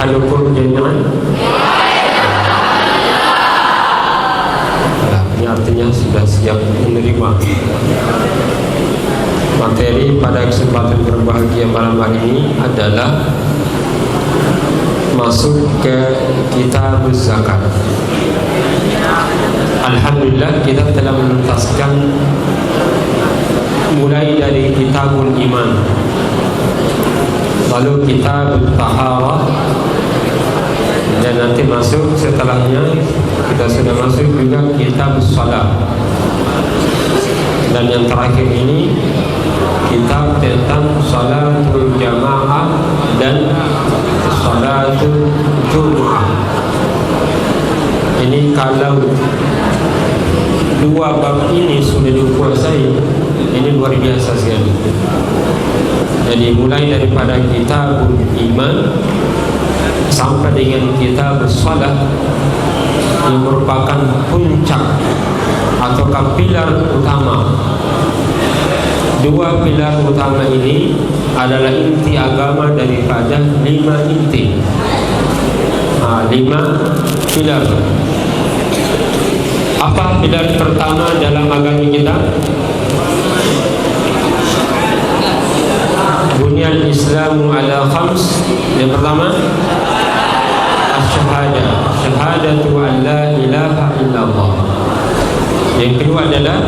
halukum jami'an. Ini artinya sudah siap menerima materi pada kesempatan berbahagia malam hari ini adalah masuk ke kitab zakat. Alhamdulillah kita telah menuntaskan mulai dari kitabul iman, lalu kitabul taharah, dan nanti masuk setelahnya kita sudah masuk juga kitab salat, dan yang terakhir ini kitab tentang salatul jamaah dan salatul jumu'ah. Ini kalau dua bab ini sudah dikuasai, ini luar biasa sekali. Jadi mulai daripada kitabul iman sampai dengan kitab salat yang merupakan puncak atau pilar utama. Dua pilar utama ini adalah inti agama daripada 5 inti. 5 pilar. Apa pilar pertama dalam agama kita? Bunyan Islamu ala khams. Yang pertama asyhadah, syahadatu an la ilaha illallah. Yang kedua adalah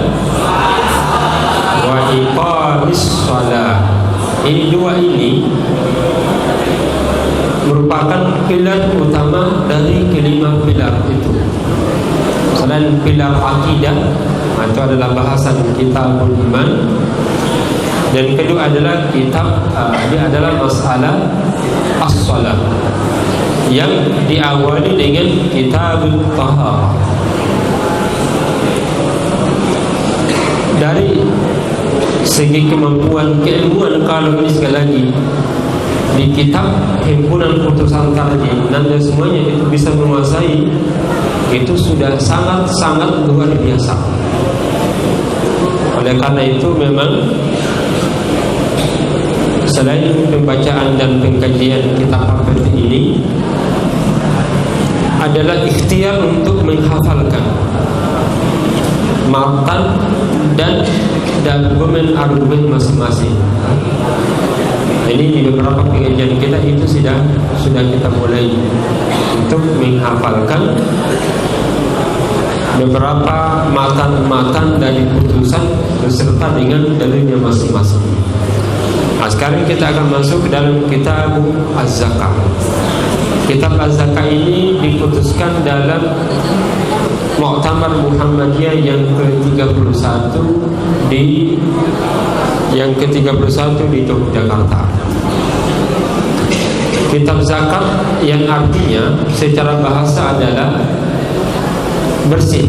wa iqamis shalah. Ini dua ini merupakan pilar utama dari kelima pilar itu. Selain pilar akidah, itu adalah bahasan kitabul iman. Dan kedua adalah dia adalah masalah as-salat yang diawali dengan kitabul taharah. Dari segi kemampuan keilmuan, kalau ini sekali lagi di kitab himpunan putusan tarjih Nanda semuanya itu bisa menguasai, itu sudah sangat luar biasa. Oleh karena itu memang selain pembacaan dan pengkajian kitab seperti ini adalah ikhtiar untuk menghafalkan matan dan argumen masing-masing. Ini di beberapa pengajian kita itu sudah kita mulai untuk menghafalkan beberapa matan dari putusan beserta dengan dalilnya masing-masing. Nah, sekarang kita akan masuk ke dalam kitab az-zakah. Kitab az-zakah ini diputuskan dalam Muktamar Muhammadiyah yang ke-31 di Yogyakarta. Kitab zakat yang artinya secara bahasa adalah bersih,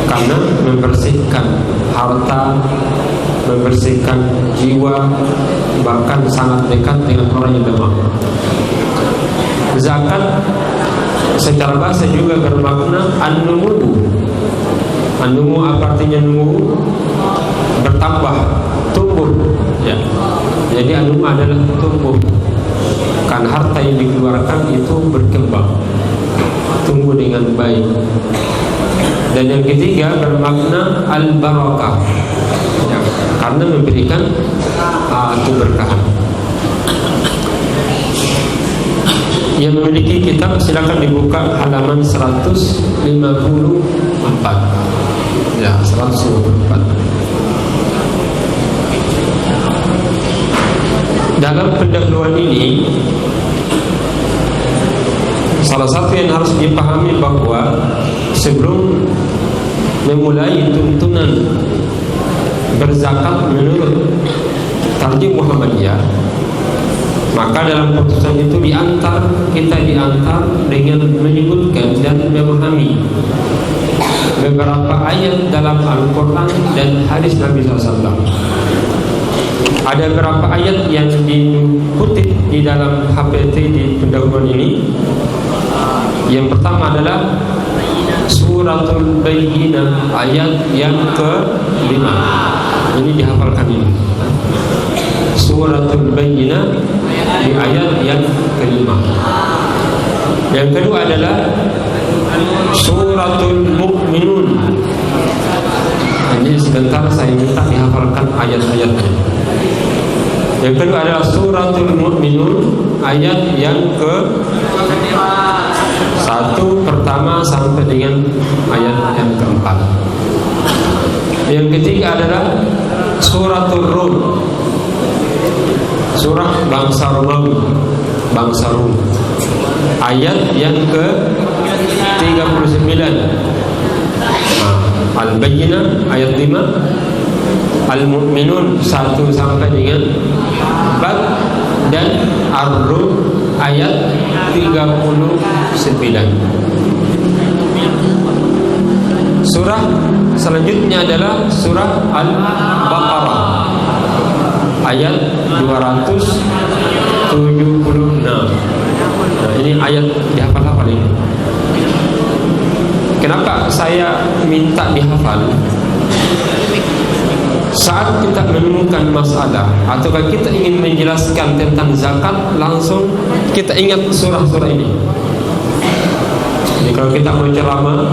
karena membersihkan harta, membersihkan jiwa, bahkan sangat dekat dengan orang yang lemah. Zakat secara bahasa juga bermakna an-numu. An-numu apa artinya numu? Bertambah, tumbuh. Ya. Jadi an-numu adalah tumbuh. Kan harta yang dikeluarkan itu berkembang, tumbuh dengan baik. Dan yang ketiga bermakna al-barakah, ya, karena memberikan keberkahan. Yang memiliki kitab silakan dibuka halaman 154. Ya, 154. Dalam pendahuluan ini salah satu yang harus dipahami bahwa sebelum memulai tuntunan berzakat menurut tarjih Muhammadiyah, maka dalam putusan itu kita diantar dengan menyebutkan dan memahami beberapa ayat dalam Al-Quran dan hadis Nabi SAW. Ada beberapa ayat yang dikutip di dalam HPT di pendahuluan ini. Yang pertama adalah Suratul Bayyinah ayat yang ke-5. Ini dihafalkan ini. Suratul Bayyinah di ayat yang kelima. Yang kedua adalah suratul Mu'minun. Ini sebentar saya minta dihafalkan ayat-ayatnya. Yang kedua adalah suratul Mu'minun, ayat yang ke 1 pertama sampai dengan ayat yang keempat. Yang ketiga adalah suratul Rum, surah bangsa Romawi, bangsa Rum, ayat yang ke 39. Al-Bayyinah ayat 5, Al-Mu'minun 1 sampai dengan 4, dan Ar-Rum ayat 39. Surah selanjutnya adalah surah Al-Baqarah ayat 276. Nah, ini ayat dihafal-hafal ini. Kenapa saya minta dihafal? Saat kita menemukan masalah atau kita ingin menjelaskan tentang zakat, langsung kita ingat surah-surah ini. Jadi kalau kita mau ceramah,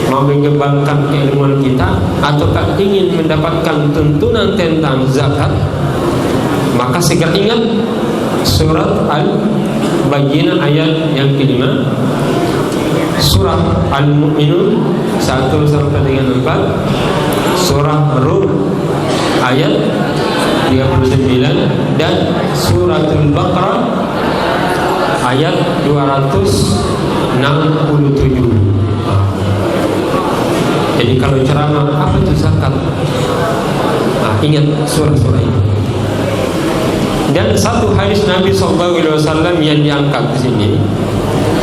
mau mengembangkan keilmuan kita, atau ingin mendapatkan tuntunan tentang zakat, maka segera ingat surat Al-Bayyinah ayat yang kelima, surah Al-Mu'minun 1 sampai dengan 4, surah Rum ayat 39, dan suratul Baqarah ayat 267. Jadi kalau ceramah apa itu zakat, nah, ingat surah-surah ini. Dan satu hadis Nabi SAW yang diangkat di sini,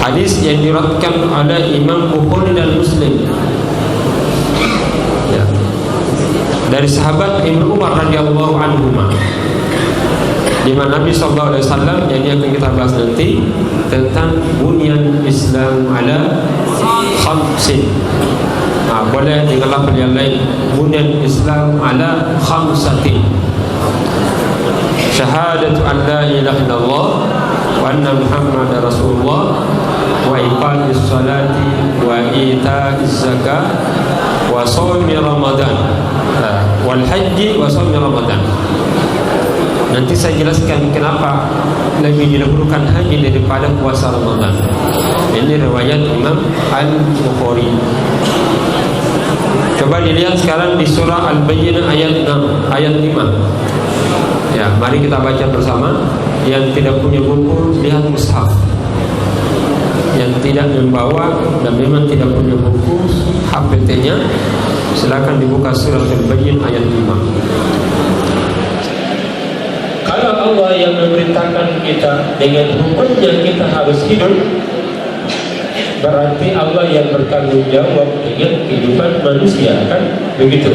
hadis yang diriwayatkan oleh Imam Bukhari dan Muslim, ya, dari sahabat Ibnu Umar radhiyallahu anhuma, di mana Nabi SAW, yang akan kita bahas nanti, tentang bunyan Islam ala khamsin. Nah, boleh dengan lafaz yang lain, bunyan Islam ala khamsatin: syahadatu an la ilaha illallah wa anna Muhammadar Rasulullah, wa iqamis salati wa ita'iz zakah wa shaumi Ramadan, wal haji wa shaumi Ramadan. Nanti saya jelaskan kenapa lebih didahulukan haji daripada puasa Ramadan. Ini riwayat Imam Al-Bukhari. Coba dilihat sekarang di surah Al-Bayyinah ayat 6, ayat 5. Ya, mari kita baca bersama. Yang tidak punya buku, lihat mushaf. Yang tidak membawa dan memang tidak punya buku HPT-nya, silakan dibuka surah Al-Bayyinah ayat 5. Kalau Allah yang memerintahkan kita dengan hukumnya kita harus hidup, berarti Allah yang bertanggung jawab dengan kehidupan manusia, kan begitu?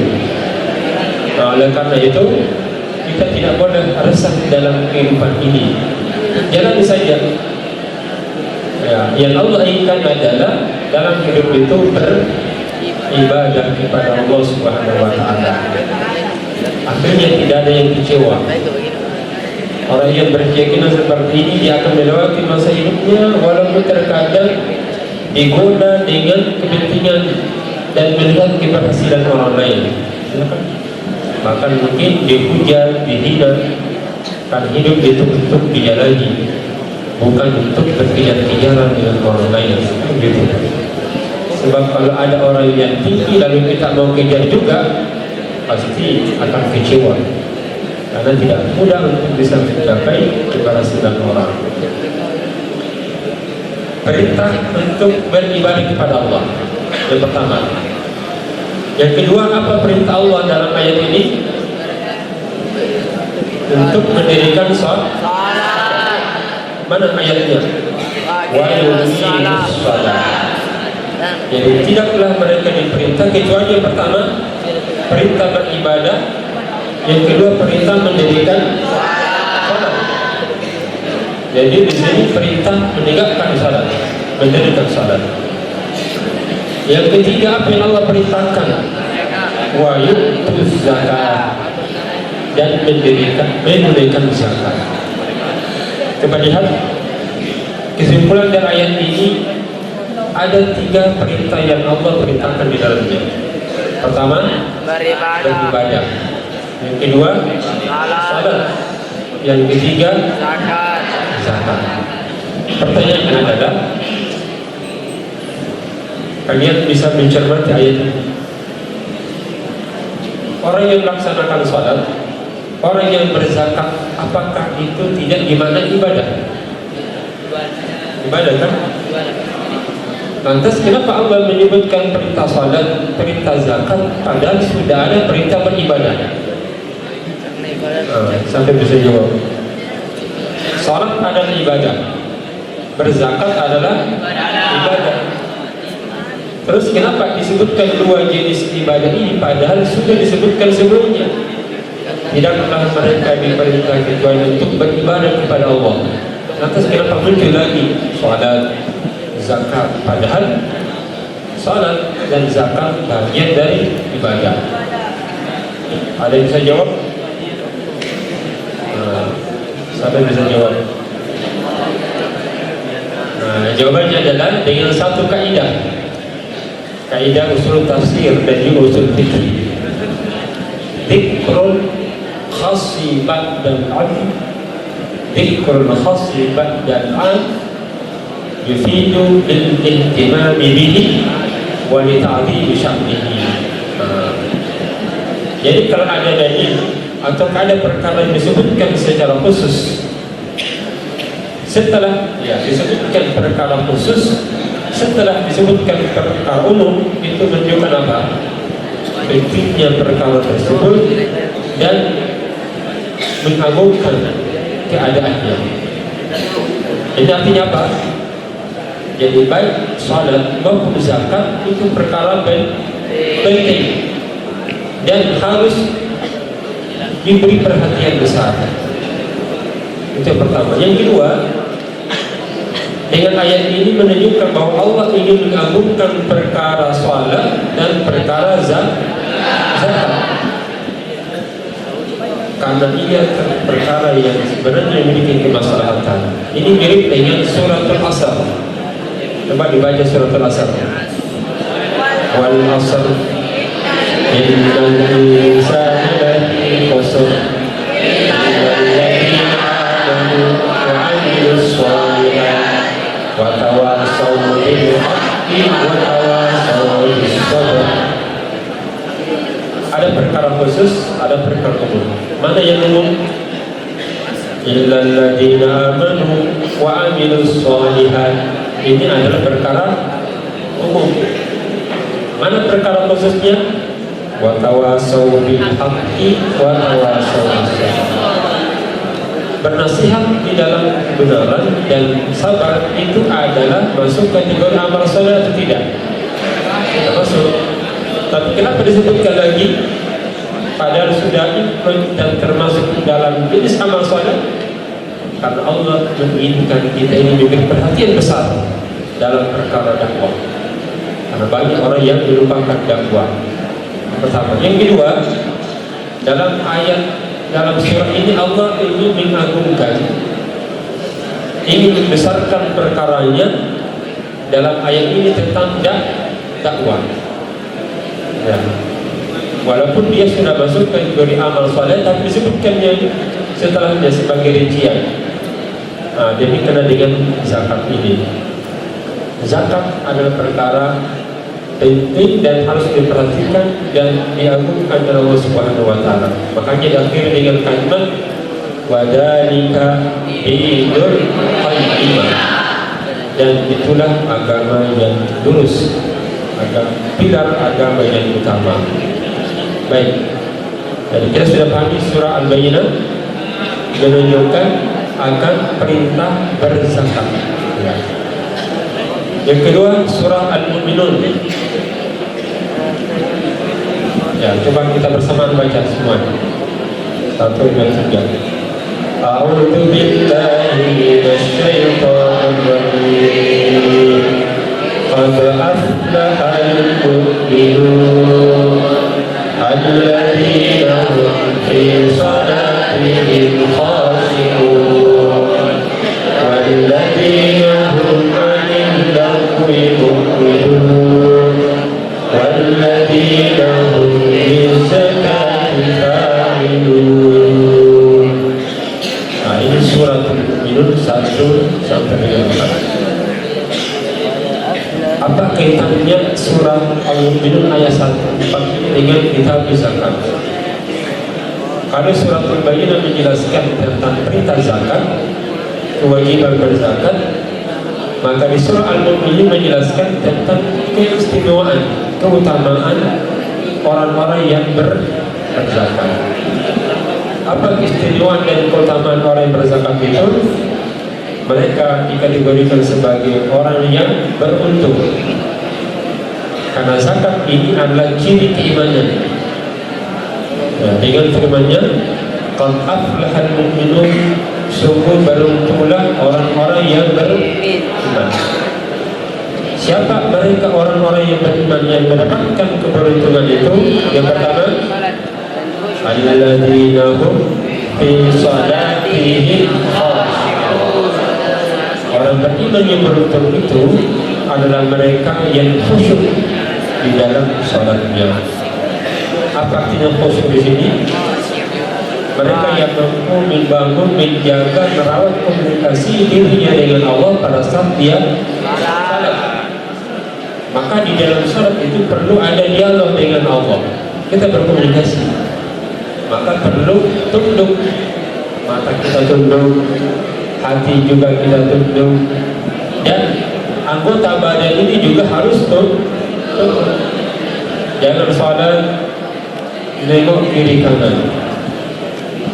Nah, oleh karena itu kita tidak boleh resah dalam kehidupan ini. Jangan saja, ya, yang Allah inginkan adalah dalam hidup itu beribadah kepada Allah Subhanahu wa Ta'ala. Akhirnya tidak ada yang kecewa. Orang yang berkeyakinan seperti ini, dia akan melewati masa hidupnya walaupun terkadang digoda dengan kepentingan dan melihat keberhasilan orang lain. Bahkan mungkin dihujat, dihina. Kan hidup itu untuk dijalani, bukan untuk berkejar-kejaran dengan orang lain. Gitu. Sebab kalau ada orang yang tinggi lalu kita mau kejar juga, pasti akan kecewa. Karena tidak mudah untuk bisa mencapai keberhasilan orang. Perintah untuk beribadah kepada Allah, yang pertama. Yang kedua, apa perintah Allah dalam ayat ini? Untuk mendirikan salat. Mana ayatnya? Wa yuqimus shalah. Jadi tidaklah mereka diperintah kecuali yang pertama perintah beribadah, yang kedua perintah mendirikan salat. Jadi di sini perintah menegakkan salat, mendirikan salat. Yang ketiga apa yang Allah perintahkan? Wa yu'tuz zakat, dan menunaikan zakat. Coba lihat kesimpulan dari ayat ini, ada 3 perintah yang Allah perintahkan di dalamnya. Pertama, beribadah. Yang kedua, salat. Yang ketiga, zakat. Pertanyaannya adalah, kalian bisa mencermati ayat ini. Orang yang melaksanakan salat, orang yang berzakat, apakah itu tidak dimaknai ibadah? Ibadah kan? Lantas kenapa Allah menyebutkan perintah salat, perintah zakat, padahal sudah ada perintah beribadah? Sampai bisa jawab. Salat adalah ibadah, berzakat adalah ibadah. Terus kenapa disebutkan 2 jenis ibadah ini padahal sudah disebutkan sebelumnya? Tidaklah mereka diperintah kecuali untuk beribadah kepada Allah. Lantas kenapa muncul lagi salat, zakat, padahal salat dan zakat bagian dari ibadah? Ada yang bisa jawab? Siapa yang bisa jawab? Jawabannya adalah dengan satu kaidah usul tafsir dan juga usul fikih. Dzikrul khassi ba'dal 'am, dzikrul khassi ba'dal 'am yufidu bil ihtimam bihi wa li ta'dhim sya'nihi. Jadi kalau ada dalil atau ada perkara yang disebutkan secara khusus, setelah disebutkan perkara khusus, setelah disebutkan perkara umum, itu menunjukkan apa? Pentingnya perkara tersebut dan mengagungkan keadaannya. Ini artinya apa? Jadi baik salat maupun zakat itu perkara penting dan harus diberi perhatian besar. Itu yang pertama. Yang kedua, dengan ayat ini menunjukkan bahwa Allah ingin mengagungkan perkara salat dan perkara zakat, karena ia perkara yang sebenarnya memiliki kemaslahatan. Ini mirip dengan surat Al-Asr. Coba dibaca surat Al-Asr. Wal 'asr innal insana lafi khusr illa alladziina aamanu wa 'amilus shalihaati wa tawassaw bil haqqi wa tawassaw bis sabr. Ada perkara khusus, ada perkara umum. Mana yang umum? Illa alladziina aamanu wa 'amilus shalihaati. Ini adalah perkara umum. Mana perkara khususnya? Wa tawassaw bil haqqi wa tawassaw bis sabr. Bernasihat di dalam kebenaran dan sabar itu adalah masuk kategori amal soleh atau tidak? Tidak masuk. Tapi kenapa disebutkan lagi? Padahal sudah ikut dan termasuk dalam jenis amal soleh. Karena Allah menginginkan kita ini memberi perhatian besar dalam perkara dakwah. Karena banyak orang yang melupakan dakwah. Pertama. Yang kedua, dalam surah ini Allah ingin mengagungkan, ingin membesarkan perkaranya dalam ayat ini tentang dakwah. Ya. Walaupun dia sudah masuk kategori amal soleh, tapi disebutkannya setelahnya sebagai rincian. Jadi kena dengan zakat ini. Zakat adalah perkara penting dan harus diperhatikan dan diagungkan oleh Allah Subhanahu wa taala. Makanya diakhiri dengan kalimat wadzalika dinul qayyimah. Dan itulah agama yang lurus, pilar agama yang utama. Baik. Jadi kita sudah pahami surah Al-Bayyinah menunjukkan akan perintah berzakat. Ya. Yang kedua surah Al-Mu'minun. Ya, coba kita bersama baca semua. 1, 2, 3. A'udzu billahi minasyaitonir rajim. Qad aflahal mu'minun alladzina hum fi salatihim khashi'un. 1 sampai dengan 4. Apa kaitannya surah Al-Mu'minun ayat 1 dengan kitab zakat? Kalau surah Al-Bayyinah menjelaskan tentang perintah zakat, kewajiban berzakat, maka di surah Al-Mu'minun menjelaskan tentang keistimewaan, keutamaan orang-orang yang berzakat. Apa keistimewaan dan keutamaan orang yang berzakat itu? Mereka dikategorikan sebagai orang yang beruntung, karena zakat ini adalah ciri keimanan. Dengan firman-Nya, qad aflahal mu'minun, sungguh beruntunglah orang-orang yang beriman. Siapa mereka orang-orang yang beriman yang mendapatkan keberuntungan itu? Yang pertama, alladzina hum fi shalatihim khashi'un. Orang beriman yang beruntung itu adalah mereka yang khusyuk di dalam salatnya. Apa artinya khusyuk di sini? Mereka yang mampu membangun, menjaga, merawat komunikasi dirinya dengan Allah pada saat dia salat. Maka di dalam salat itu perlu ada dialog dengan Allah. Kita berkomunikasi. Maka perlu tunduk. Mata kita tunduk, hati juga kita tunduk, dan anggota badan ini juga harus tunduk. Jangan salat nengok kiri kanan,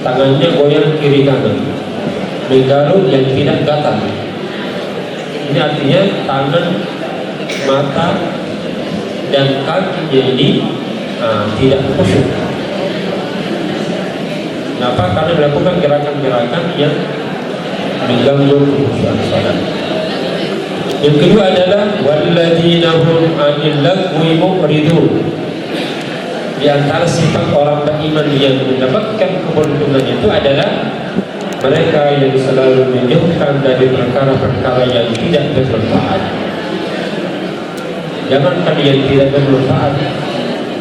tangannya goyang kiri kanan, menggaruk yang tidak gatal. Ini artinya tangan, mata, dan kakinya ini tidak khusyuk. Kenapa? Karena melakukan gerakan-gerakan yang mengganggu khusyukan salat. Yang kedua adalah walladzina hum 'anil lagwi mu'ridun. Di antara sifat orang beriman yang mendapatkan keberuntungan itu adalah mereka yang selalu menjauhkan dari perkara-perkara yang tidak bermanfaat. Jangankan yang tidak bermanfaat,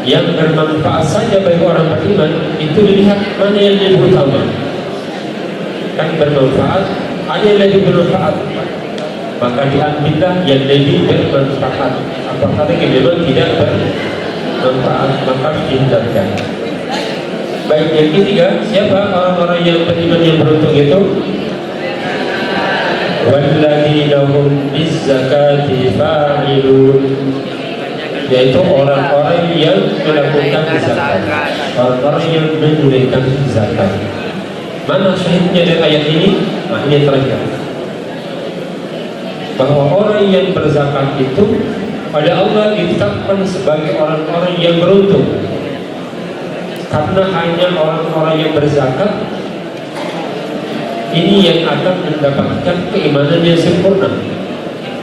yang bermanfaat saja bagi orang beriman itu dilihat mana yang lebih utama. Kan bermanfaat, ada yang lebih bermanfaat, maka diambillah yang lebih bermanfaat. Apakah memang tidak bermanfaat, maka dihindarkan. Baik, yang ketiga, siapa orang-orang yang beriman yang beruntung itu? Walladzina hum bizzakati fa'ilun, yaitu orang-orang yang melakukan zakat, orang-orang yang menunaikan zakat. Mana syahidnya dari ayat ini? Nah, ini terakhir, bahwa orang yang berzakat itu oleh Allah ditetapkan sebagai orang-orang yang beruntung, karena hanya orang-orang yang berzakat ini yang akan mendapatkan keimanan yang sempurna.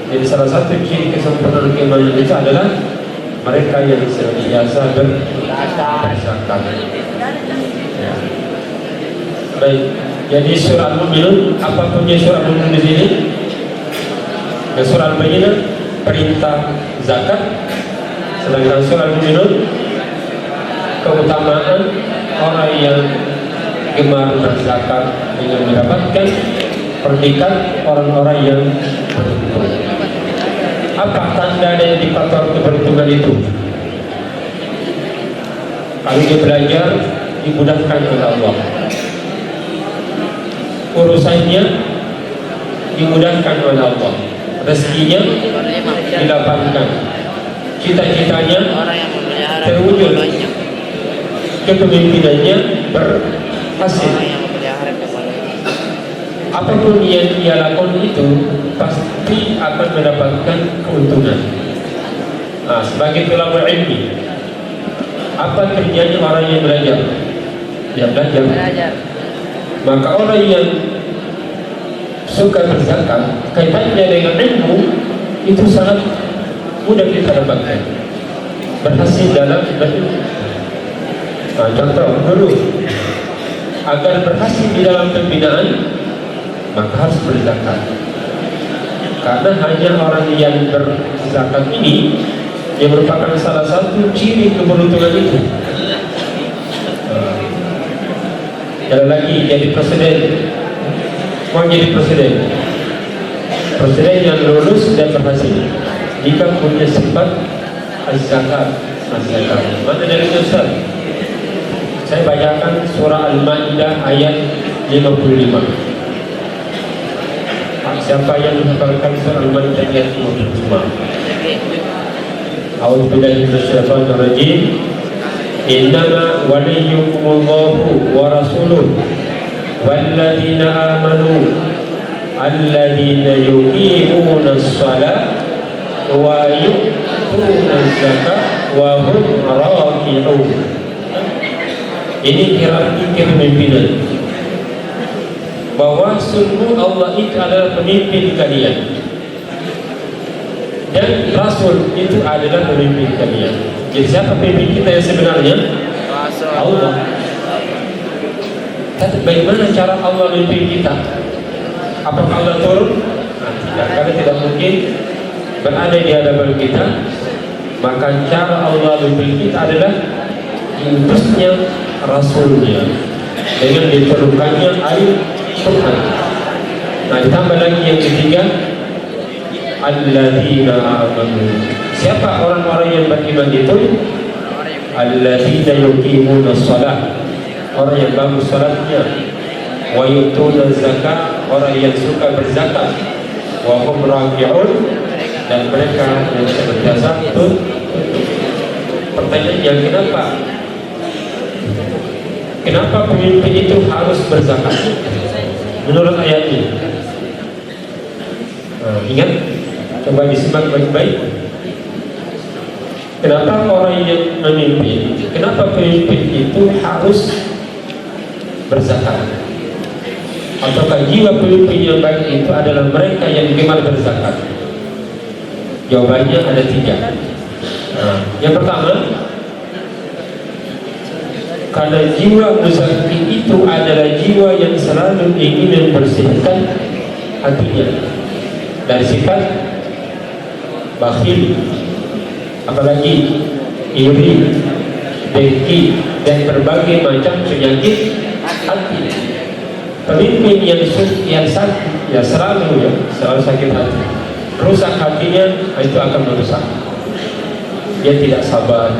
Jadi salah satu ciri kesempurnaan keimanan itu adalah mereka yang senantiasa berzakat. Ya. Baik, jadi surah Al-Mu'minun, apa punya surah Al-Mu'minun di sini? Surah Al-Bayyinah perintah zakat, sedangkan surah Al-Mu'minun keutamaan orang yang gemar berzakat dengan mendapatkan predikat orang-orang yang beruntung. Apa tanda dan indikator keberuntungan itu? Kalau dia belajar, dimudahkan oleh Allah. Urusannya dimudahkan oleh Allah. Rezekinya dilapangkan. Cita-citanya terwujud. Kepemimpinannya berhasil. Apapun yang dia lakukan itu pasti akan mendapatkan keuntungan. Nah, sebagai ulama ilmi, apa kerjanya orang yang belajar? Dia belajar. Maka orang yang suka berzakat, kaitannya dengan ilmu itu sangat mudah kita dapatkan. Berhasil dalam berilmu. Nah, contoh dulu, agar berhasil di dalam pembinaan, maka harus berzakat. Karena hanya orang yang berzakat ini yang merupakan salah satu ciri keberuntungan itu. Ada lagi jadi presiden, mau jadi presiden. Presiden yang lulus dan berhasil jika punya sifat az-zakat. Mana dari Ustaz? Saya bacakan surah Al-Maidah ayat 55. Siapa yang menghafalkan surah Al-Maidah ayat 55? A'udzubillahi minasyaitonir rajim. Innama waliyukumullahu wa rasuluhu walladzina amanu alladzina yuqimuna as-salata wa yu'tuna az-zakata wa hum raki'un. Ini hierarki kepemimpinan, bahwa sungguh Allah itu adalah pemimpin kalian dan Rasul itu adalah pemimpin kalian. Jadi siapa pemimpin kita yang sebenarnya? Allah. Tapi bagaimana cara Allah memimpin kita? Apakah Allah turun? Tidak, karena tidak mungkin berada di hadapan kita. Maka cara Allah memimpin kita adalah diutusnya Rasulnya dengan diturunkannya Al-Quran. Nah, ditambah lagi yang ketiga, alladzina amanu. Siapa orang-orang yang beriman itu? Alladzina yuqimuna shalah, orang yang bagus salatnya. Wa yu'tuna zakat, orang yang suka berzakat. Wa hum raki'un, dan mereka yang senantiasa pertanyaannya, kenapa pemimpin itu harus berzakat menurut ayat ini? Ingat, coba disimak baik-baik. Kenapa orang yang memimpin, kenapa pemimpin itu harus berzakat? Ataukah jiwa pemimpin yang baik itu adalah mereka yang gemar berzakat? Jawabannya ada 3. Yang pertama, karena jiwa muzaki itu adalah jiwa yang selalu ingin membersihkan hatinya dari sifat bakhil, apalagi iri, dengki, dan berbagai macam penyakit hati. Pemimpin yang sakit, ya selalu sakit hati, rusak hatinya, itu akan merusak. Dia tidak sabar,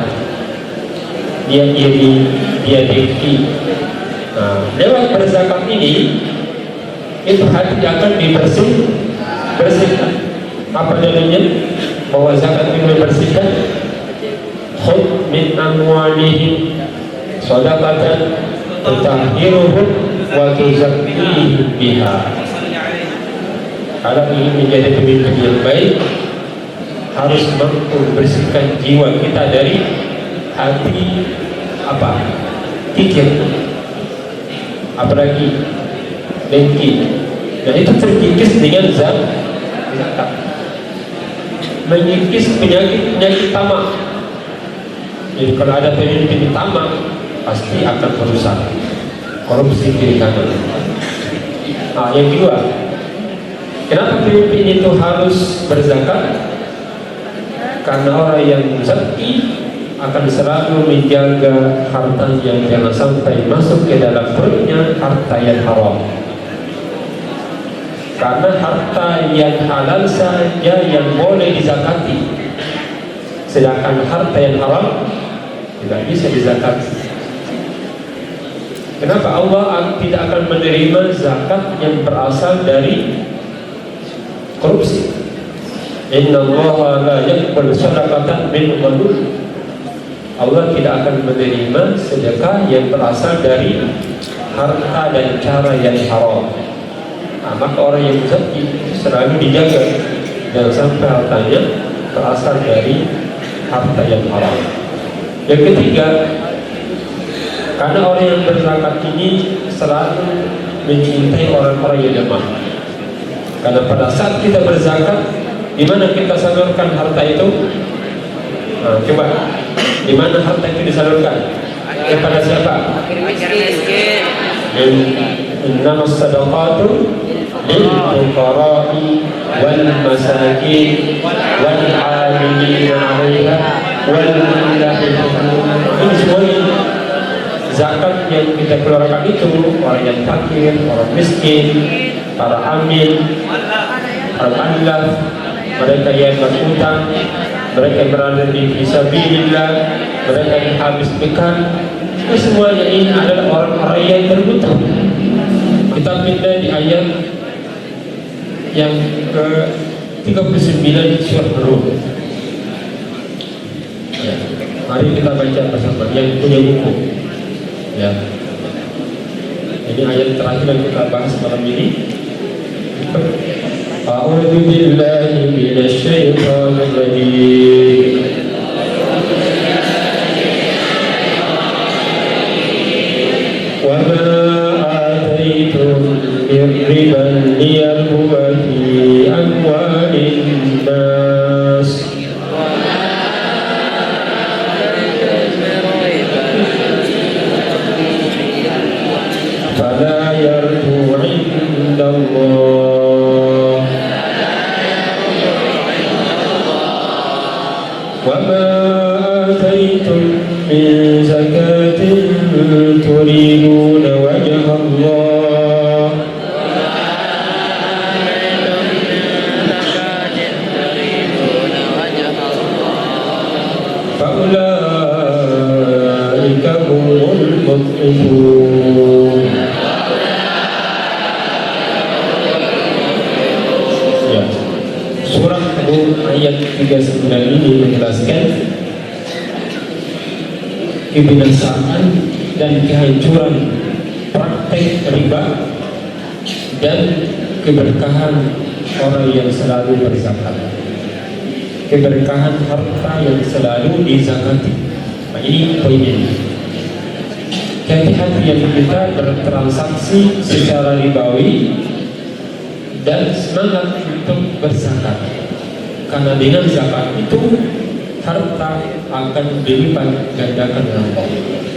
dia iri, dia dengki. Lewat berzakat ini, itu hati akan dibersihkan. Apa dalilnya bahwa zakat itu membersihkan? Khudh min amwalihim shadaqatan tutahhiruhum wa tuzakkihim biha. Kalau ingin menjadi pemimpin yang baik, harus mampu membersihkan jiwa kita dari hati kikir, apalagi dengki. Nah, itu terkikis dengan zakat, mengikis penyakit tamak. Jadi kalau ada pemimpin tamak, pasti akan merusak, korupsi kiri kanan. Yang kedua, kenapa pemimpin itu harus berzakat? Karena orang yang zaki akan selalu menjaga hartanya, jangan sampai masuk ke dalam perutnya harta yang haram. Karena harta yang halal saja yang boleh dizakati, sedangkan harta yang haram tidak bisa dizakati. Kenapa Allah tidak akan menerima zakat yang berasal dari korupsi? Inna Allah la yaqbalu sadaqatan min ghulul. Allah tidak akan menerima sedekah yang berasal dari harta dan cara yang haram. Maka orang yang zaki selalu dijaga jangan sampai hartanya berasal dari harta yang haram. Yang ketiga, karena orang yang berzakat ini selalu mencintai orang-orang yang lemah. Karena pada saat kita berzakat, di mana kita salurkan harta itu? Coba, di mana harta itu disalurkan? Kepada siapa? Innamas sadaqatu lil fuqara'i wal masakin wal 'amilina 'alaiha wal mu'allafati. Ini semuanya zakat yang kita keluarkan itu orang yang fakir, orang miskin, para amil, al-alaf, mereka yang berhutang, mereka yang berada di fisabilillah, mereka yang habis pekan. Semuanya ini adalah orang-orang yang berbutuh. Kita pindah di ayat yang ke-39 surah Rum. Ya, mari kita baca bersama yang punya buku. Ya. Ini ayat terakhir yang kita bahas malam ini. A'udzu billahi minasy syaithanir rajim. Wa ma ataitum min riban liyarbuwa fi amwalin nas fala yarbu 'inda Allah wa ma ataitum min zakatin turiduna wajha Allah fa ulaika humul mudhifun. Surah Rum ayat 39 ini menjelaskan kebinasaan dan kehancuran praktek riba dan keberkahan orang yang selalu berzakat, keberkahan harta yang selalu dizakati. Nah, ini poinnya. Hati-hati yang kita bertransaksi secara ribawi dan semangat untuk berzakat, karena dengan zakat itu harta akan dilipat gandakan Allah.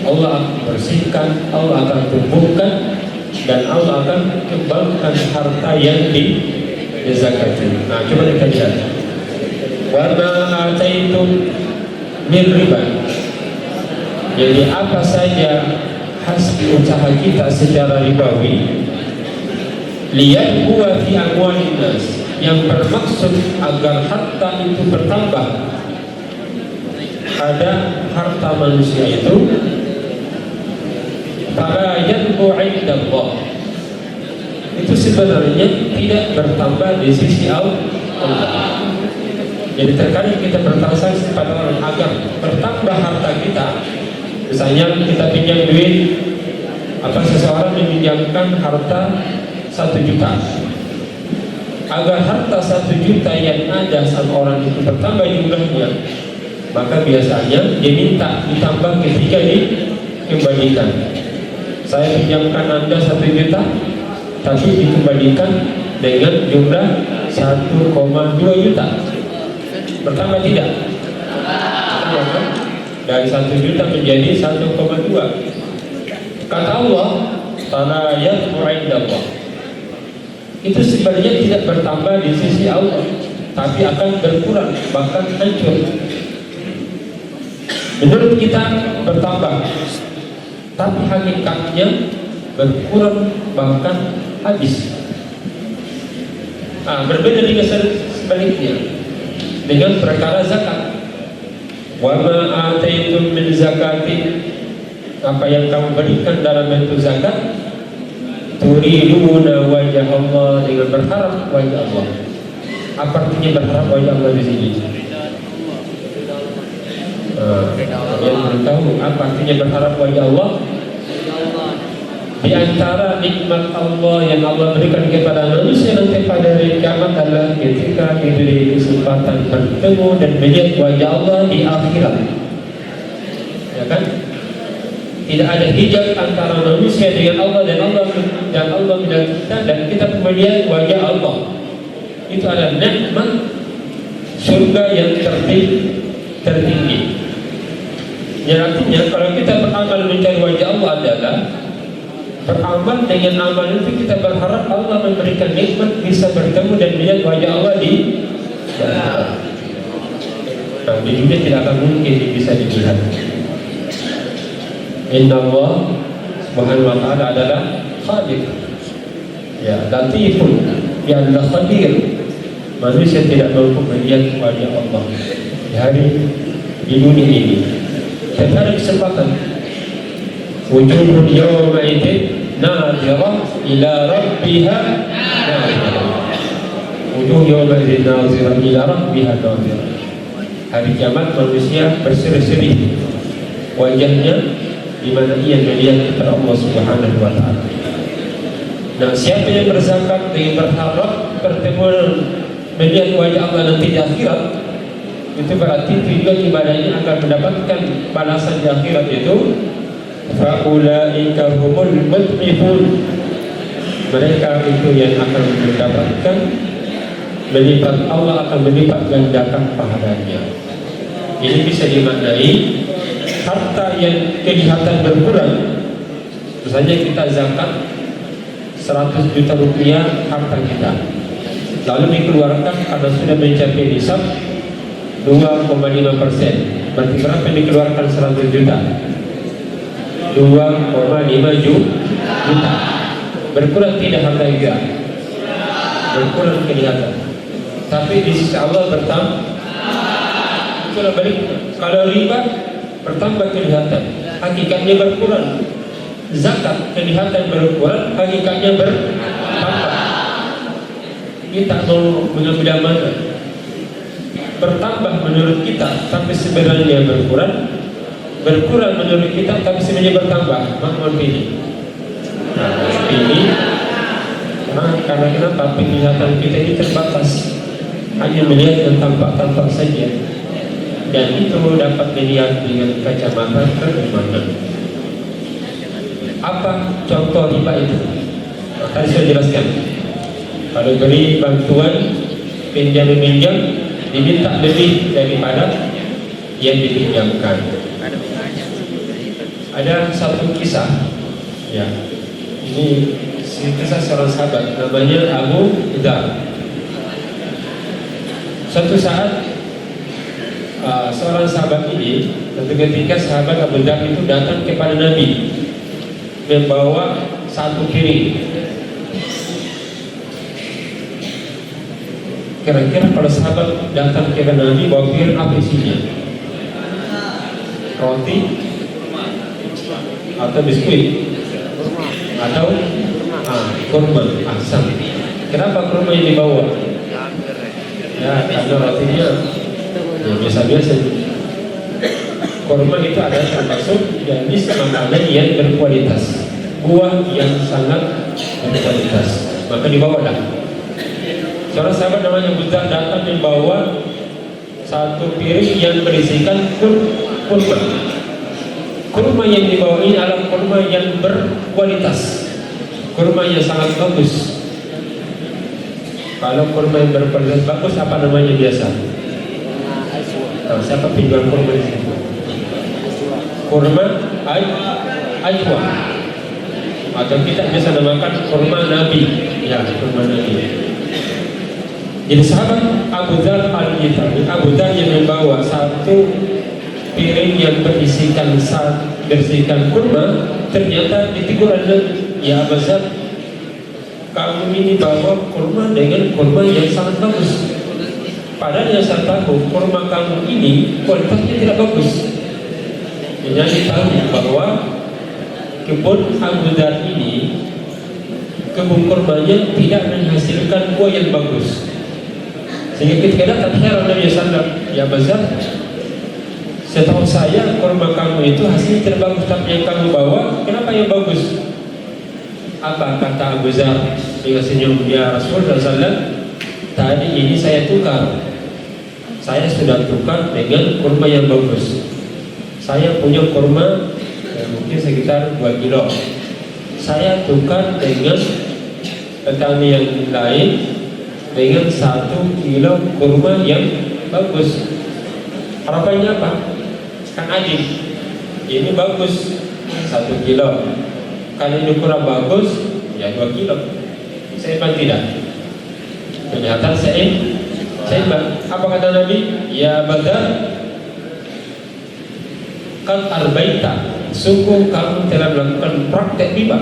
Allah akan bersihkan, Allah akan tumbuhkan, dan Allah akan kembangkan harta yang dizakati. Nah, coba kita lihat. Wa ma ataitum min riba. Jadi apa saja hasil usaha kita secara ribawi, lihat huwa fi amwalin nas, yang bermaksud agar harta itu bertambah. Ada harta manusia itu fala yanbu 'inda Allah, itu sebenarnya tidak bertambah di sisi Allah. Jadi terkadang kita bertransaksi pada orang agar bertambah harta kita. Misalnya kita pinjam duit, seseorang meminjamkan harta 1 juta. Agar harta 1 juta yang ada sama orang itu bertambah jumlahnya, maka biasanya dia minta ditambah ketika dikembalikan. Saya pinjamkan Anda 1 juta, tapi dikembalikan dengan jumlah 1,2 juta. Bertambah tidak? Bertambah. Dari 1 juta menjadi 1,2. Kata Allah, fala yanbu 'inda Allah, itu sebenarnya tidak bertambah di sisi Allah, tapi akan berkurang, bahkan hancur. Menurut kita bertambah, tapi hakikatnya berkurang, bahkan habis. Berbeda dengan sebaliknya dengan perkara zakat. Wa ma ataitum min zakatin, apa yang kamu berikan dalam bentuk zakat, turiduna wajah Allah, dengan berharap wajah Allah. Apa artinya berharap wajah Allah di sini? Yang belum tahu apa artinya berharap wajah Allah? Di antara nikmat Allah yang Allah berikan kepada manusia nanti pada hari kiamat adalah ketika diberi kesempatan bertemu dan melihat wajah Allah di akhirat. Ya kan? Tidak ada hijab antara manusia dengan Allah, dan Allah melihat kita dan kita melihat wajah Allah. Itu adalah nikmat surga yang tertinggi. Yang artinya kalau kita beramal mencari wajah Allah adalah beramal dengan amal itu kita berharap Allah memberikan nikmat bisa bertemu dan melihat wajah Allah di dunia tidak akan mungkin bisa dilihat. Inna Allah Subhanahu wa ta'ala adalah Khaliq. Ya, latifun, dia adalah khadir. Manusia tidak mampu melihat wajah Allah di hari di dunia ini. Dan ada kesempatan. Wujuhun yawma idzin nadhirah ila rabbiha nadhirah. Wujuh yawma idzin nadhirah ila rabbiha nadhirah. Hari kiamat manusia berseri-seri wajahnya di mana ia melihat kepada Allah Subhanahu wa taala. Nah, siapa yang berzakat dengan berharap bertemu melihat wajah Allah nanti di akhirat, itu berarti tujuan ibadahnya akan mendapatkan balasan di akhirat itu. Faulaika humul mudhifun, mereka itu yang akan mendapatkan melipat, Allah akan melipat gandakan pahalanya. Ini bisa dimaknai harta yang kelihatan berkurang. Misalnya kita zakat 100 juta rupiah harta kita, lalu dikeluarkan karena sudah mencapai nisab 2,5%. Berarti berapa yang dikeluarkan 100 juta? 2,5 juta. Berkurang tidak harta kita? Berkurang kelihatan, tapi di sisi Allah bertambah. Kalau balik, kalau riba bertambah kelihatan, hakikatnya berkurang. Zakat kelihatan berkurang, hakikatnya bertambah. Kita mau mengambil mana? Bertambah menurut kita, tapi sebenarnya berkurang. Berkurang menurut kita, tapi sebenarnya bertambah. Maka pilih. Nah, pilih. Karena kenapa? Penglihatan kita ini terbatas, hanya melihat yang tampak-tampak saja, dan itu dapat dilihat dengan kacamata keimanan. Apa contoh riba itu? Tadi saya jelaskan. Kalau beri bantuan pinjam-meminjam, diminta lebih daripada yang dipinjamkan. Ada satu kisah, ya, ini kisah seorang sahabat namanya Abu Dzar. Suatu saat seorang sahabat ini, ketika sahabat Abu Dzar itu datang kepada Nabi membawa satu piring. Kira-kira kalau sahabat datang kepada Nabi bawa piring, apa isinya? Roti atau biskuit atau kurma asam. Kenapa kurma yang dibawa? Ya, karena rotinya ya biasa-biasa. Kurma itu adalah termasuk jenis makanan yang berkualitas, buah yang sangat berkualitas, maka dibawalah. Seorang sahabat namanya Abu Dzar datang membawa satu piring yang berisikan kurma. Kurma yang dibawa ini adalah kurma yang berkualitas, kurma yang sangat bagus. Kalau kurma yang berkualitas bagus, apa namanya biasa? Siapa penjual kurma di sini? Kurma ajwa, atau kita biasa namakan kurma Nabi. Ya, kurma Nabi. Jadi sahabat Abu Dzar al-Ghifari, Abu Dzar yang membawa satu piring yang berisikan kurma, ternyata ditegur Nabi, ya Abu Dzar, kamu ini bawa kurma dengan kurma yang sangat bagus. Padahal yang saya tahu kurma kamu ini kualitasnya tidak bagus. Jadi tahu bahwa kebun Abu Dzar ini, kebun kurmanya tidak menghasilkan buah yang bagus. Sehingga ketika datang heran Nabi SAW, ya Abu Dzar, setahu saya kurma kamu itu hasilnya tidak bagus, tapi yang kamu bawa kenapa yang bagus? Apa kata Abu Dzar dengan senyum, ya Rasulullah SAW, tadi ini saya tukar. Saya sudah tukar dengan kurma yang bagus. Saya punya kurma mungkin sekitar 2 kilo. Saya tukar dengan petani yang lain dengan 1 kilo kurma yang bagus. Harapannya apa? Kan adil. Ini bagus 1 kilo. Kalau ini kurang bagus, ya 2 kilo. Seimbang tidak? Ternyata seimbang. Apa kata Nabi? Ya Badar, kan arbaita, sungguh kamu telah melakukan praktek riba.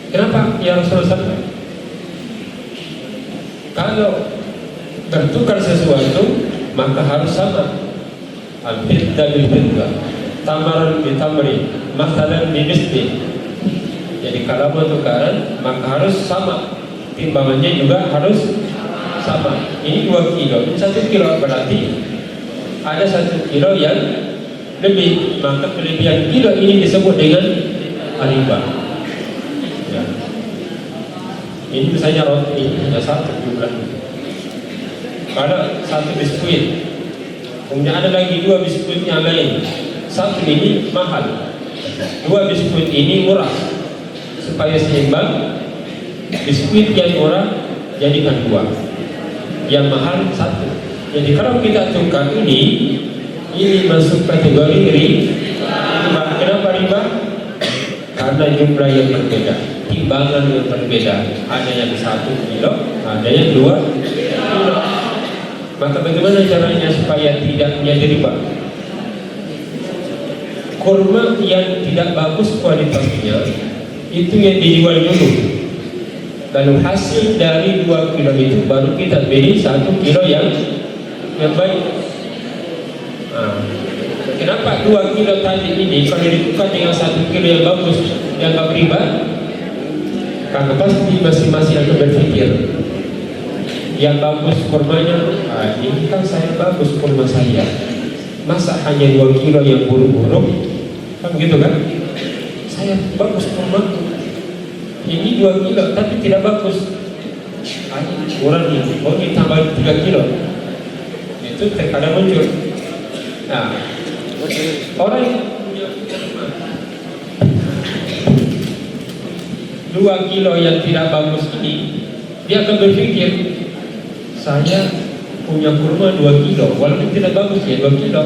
Kenapa ya Rasulullah? Kalau bertukar sesuatu maka harus sama. Al-fidda bil-fidda, tamaran bi-tamri, masalan bi-misli. Jadi kalau bertukaran maka harus sama, timbangannya juga harus sama. Ini 2 kilo, ini 1 kilo, berarti ada 1 kilo yang lebih, maka kelebihan kilo ini disebut dengan riba. Ya. Ini misalnya roti hanya 1 jumlah. Kalau 1 biskuit, kemudian ada lagi 2 biskuit yang lain. 1 ini mahal, 2 biskuit ini murah. Supaya seimbang, biskuit yang murah jadikan 2, yang mahal 1. Jadi kalau kita tukar ini masuk kategori riba. Kenapa riba? Karena jumlah yang berbeda, timbangan yang berbeda. Ada yang 1 kilo, ada yang 2 kilo. Maka bagaimana caranya supaya tidak menjadi riba? Kurma yang tidak bagus kualitasnya itu yang dijual dulu, lalu hasil dari 2 kilo itu baru kita beli 1 kilo yang baik. Kenapa 2 kilo tadi ini kalau ditukar dengan 1 kilo yang bagus dianggap riba? Karena pasti masing-masing akan berpikir yang bagus kurmanya, ini kan saya bagus kurma saya, masa hanya 2 kilo yang buruk-buruk, kan gitu kan? Saya bagus kurma, ini 2 kilo tapi tidak bagus, kurang ini, oh ini tambah 3 kilo. Itu terkadang muncul. Nah, orang yang punya 2 kilo yang tidak bagus ini, dia akan berpikir, saya punya kurma 2 kilo, walaupun tidak bagus ya 2 kilo,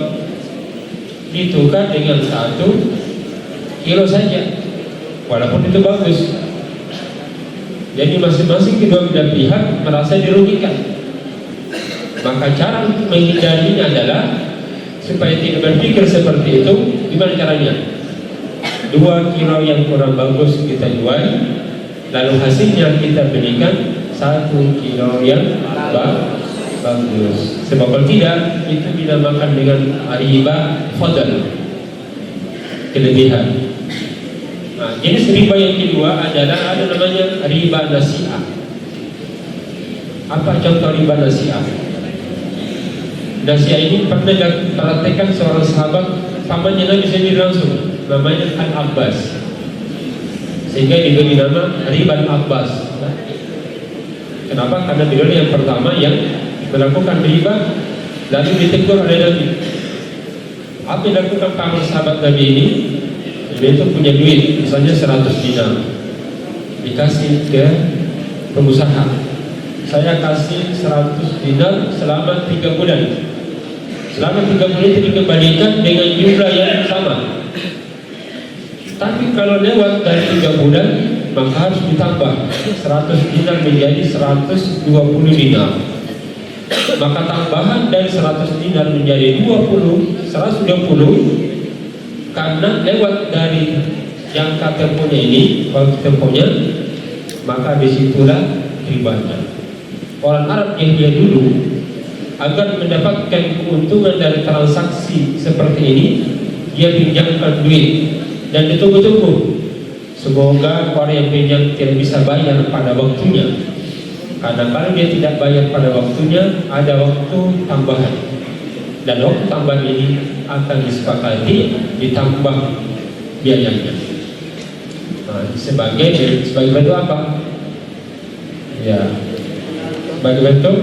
ditukar dengan 1 kilo saja, walaupun itu bagus. Jadi masing-masing kedua belah pihak merasa dirugikan. Maka cara menghindarinya adalah supaya tidak berpikir seperti itu. Gimana caranya? 2 kilo yang kurang bagus kita jual, lalu hasilnya kita belikan 1 kilo yang bagus. Sebab kalau tidak, itu dinamakan dengan riba fadl, kelebihan. Nah, jenis riba yang kedua adalah ada namanya riba nasi'ah. Apa contoh riba nasi'ah? Nasi'ah ini pernah dipraktekkan seorang sahabat, pamannya Nabi sendiri langsung, namanya Al-Abbas, sehingga diberi nama riba Al-Abbas. Kenapa? Karena beliau yang pertama yang melakukan riba, lalu ditegur oleh Nabi. Apa yang dilakukan paman sahabat Nabi ini? Dia itu punya duit, misalnya 100 dinar, dikasih ke pengusaha. Saya kasih 100 dinar selama 3 bulan. Selama 3 bulan itu dikembalikan dengan jumlah yang sama. Tapi kalau lewat dari 3 bulan, maka harus ditambah 100 dinar menjadi 120 dinar. Maka tambahan dari 100 dinar menjadi 120, karena lewat dari jangka tempohnya ini, waktu tempohnya, maka disitulah ribanya. Orang Arab yang dia dulu, agar mendapatkan keuntungan dari transaksi seperti ini, dia pinjamkan duit dan ditunggu-tunggu. Semoga orang yang pinjam tidak bisa bayar pada waktunya. Karena kalau dia tidak bayar pada waktunya, ada waktu tambahan. Dan waktu tambahan ini akan disepakati ditambah biayanya. Nah, sebagai bentuk apa? Ya, sebagai bentuk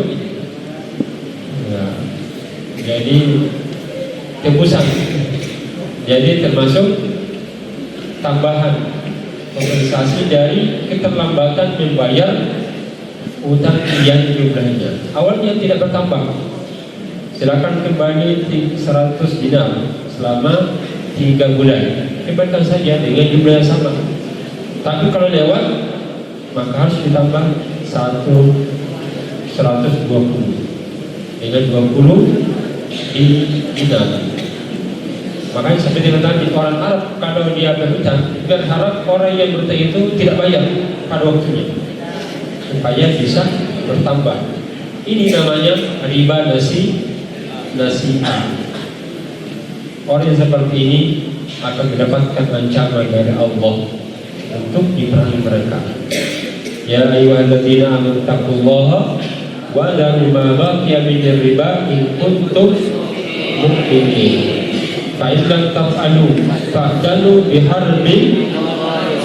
ya, jadi tebusan. Jadi termasuk tambahan kompensasi dari keterlambatan membayar utang yang jumlahnya. Awalnya tidak bertambah. Silakan kembali 100 dinar selama 3 bulan. Kembalikan saja dengan jumlah yang sama. Tapi kalau lewat, maka harus ditambah 120 dengan 20 dinar. Makanya seperti tadi orang Arab kalau dia berhutang berharap orang yang berhutang itu tidak bayar pada waktunya supaya bisa bertambah. Ini namanya riba nasi'ah. Orang yang seperti ini akan mendapatkan ancaman dari Allah untuk diperangi mereka. Ya ayyuhalladzina amanu taqullaha wa dharu ma baqiya minir riba in kuntum mu'minin. Fa in lam taf'alu fa'tanu biharbin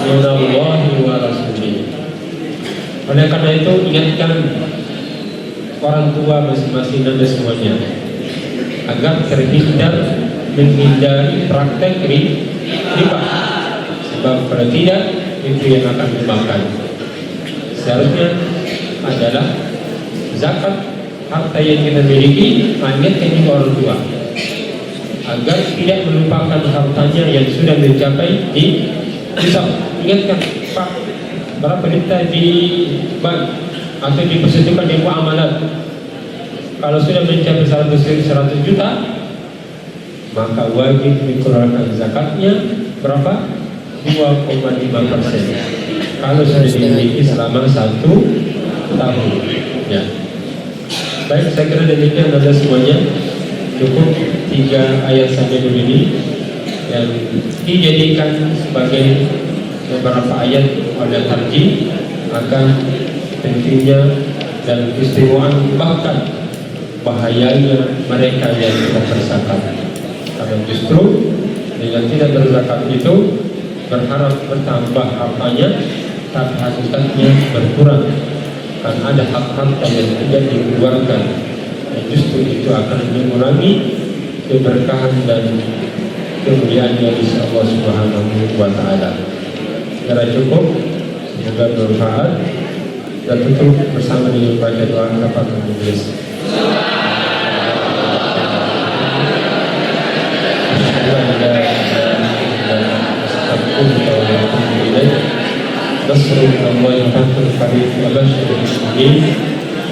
minallahi wa rasulih. Oleh karena itu ingatkan orang tua masing-masing dan semuanya agar menghindari praktek riba, sebab kalau tidak itu yang akan dimakan. Seharusnya adalah zakat harta yang kita miliki ingatkan juga orang tua agar tidak melupakan hartanya yang sudah mencapai di hisab. Ingatkan, Pak, berapa kita di bank atau dipersatukan di muamalat, kalau sudah mencapai 100 juta maka wajib dikeluarkan zakatnya berapa? 2,5%. Kalau sudah dimiliki selama 1 tahun. Ya. Baik, saya kira demikian Anda semuanya. Cukup 3 ayat saja dulu ini yang dijadikan sebagai beberapa ayat oleh tarjih akan pentingnya dan keistimewaan bahkan bahayanya mereka yang tidak berzakat. Karena justru dengan tidak berzakat itu berharap bertambah hartanya, tapi hakikatnya berkurang. Kan ada hak-hak yang tidak dikeluarkan, dan justru itu akan mengurangi keberkahan dan kemuliaan dari Allah Subhanahu wa Ta'ala. Kira cukup, semoga bermanfaat, dan tutup bersama dengan baca doa kafatul majlis.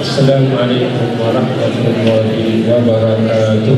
Assalamualaikum warahmatullahi wabarakatuh.